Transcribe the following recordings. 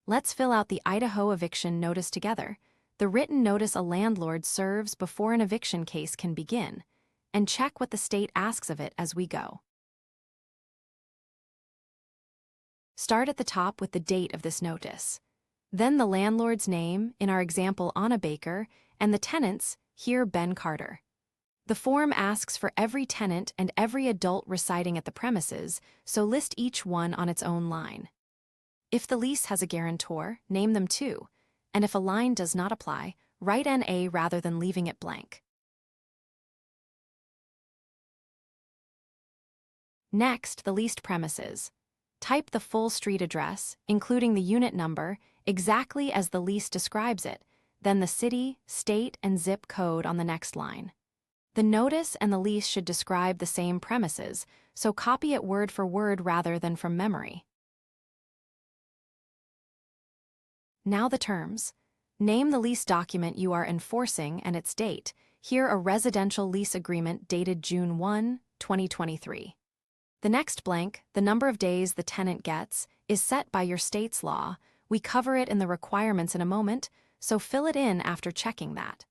Let's fill out the Idaho Eviction Notice together, the written notice a landlord serves before an eviction case can begin, and check what the state asks of it as we go. Start at the top with the date of this notice. Then the landlord's name, in our example Anna Baker, and the tenant's, here Ben Carter. The form asks for every tenant and every adult residing at the premises, so list each one on its own line. If the lease has a guarantor, name them too, and if a line does not apply, write NA rather than leaving it blank. Next, the leased premises. Type the full street address, including the unit number, exactly as the lease describes it, then the city, state, and zip code on the next line. The notice and the lease should describe the same premises, so copy it word for word rather than from memory. Now the terms. Name the lease document you are enforcing and its date, here a residential lease agreement dated June 1, 2023. The next blank, the number of days the tenant gets, is set by your state's law. We cover it in the requirements in a moment, so fill it in after checking that.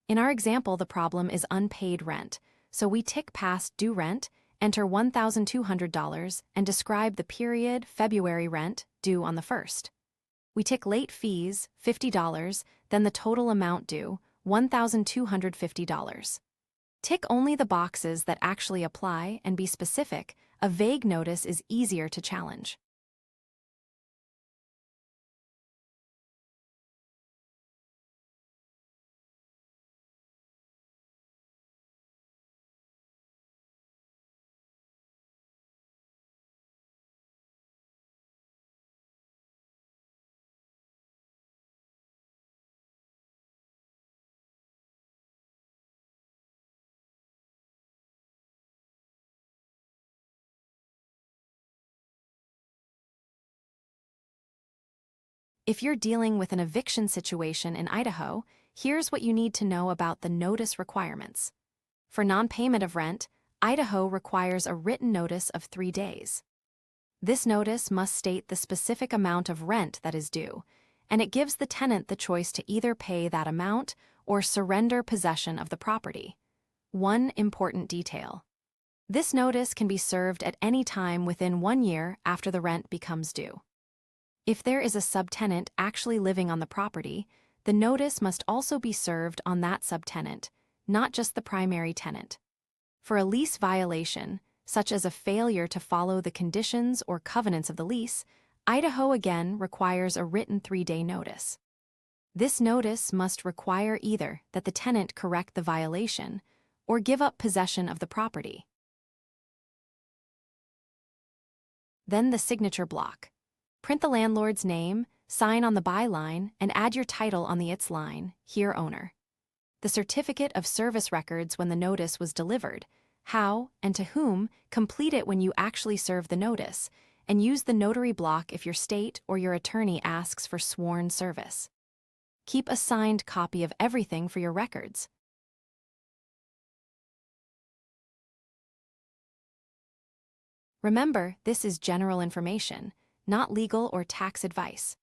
In our example, the problem is unpaid rent, so we tick past due rent, enter $1,200, and describe the period, February rent, due on the 1st. We tick late fees, $50, then the total amount due, $1,250. Tick only the boxes that actually apply and be specific. A vague notice is easier to challenge. If you're dealing with an eviction situation in Idaho, here's what you need to know about the notice requirements. For non-payment of rent, Idaho requires a written notice of 3 days. This notice must state the specific amount of rent that is due, and it gives the tenant the choice to either pay that amount or surrender possession of the property. One important detail. This notice can be served at any time within 1 year after the rent becomes due. If there is a subtenant actually living on the property, the notice must also be served on that subtenant, not just the primary tenant. For a lease violation, such as a failure to follow the conditions or covenants of the lease, Idaho again requires a written 3-day notice. This notice must require either that the tenant correct the violation or give up possession of the property. Then the signature block. Print the landlord's name, sign on the by line, and add your title on the its line, here owner. The certificate of service records when the notice was delivered, how and to whom, complete it when you actually serve the notice, and use the notary block if your state or your attorney asks for sworn service. Keep a signed copy of everything for your records. Remember, this is general information, not legal or tax advice.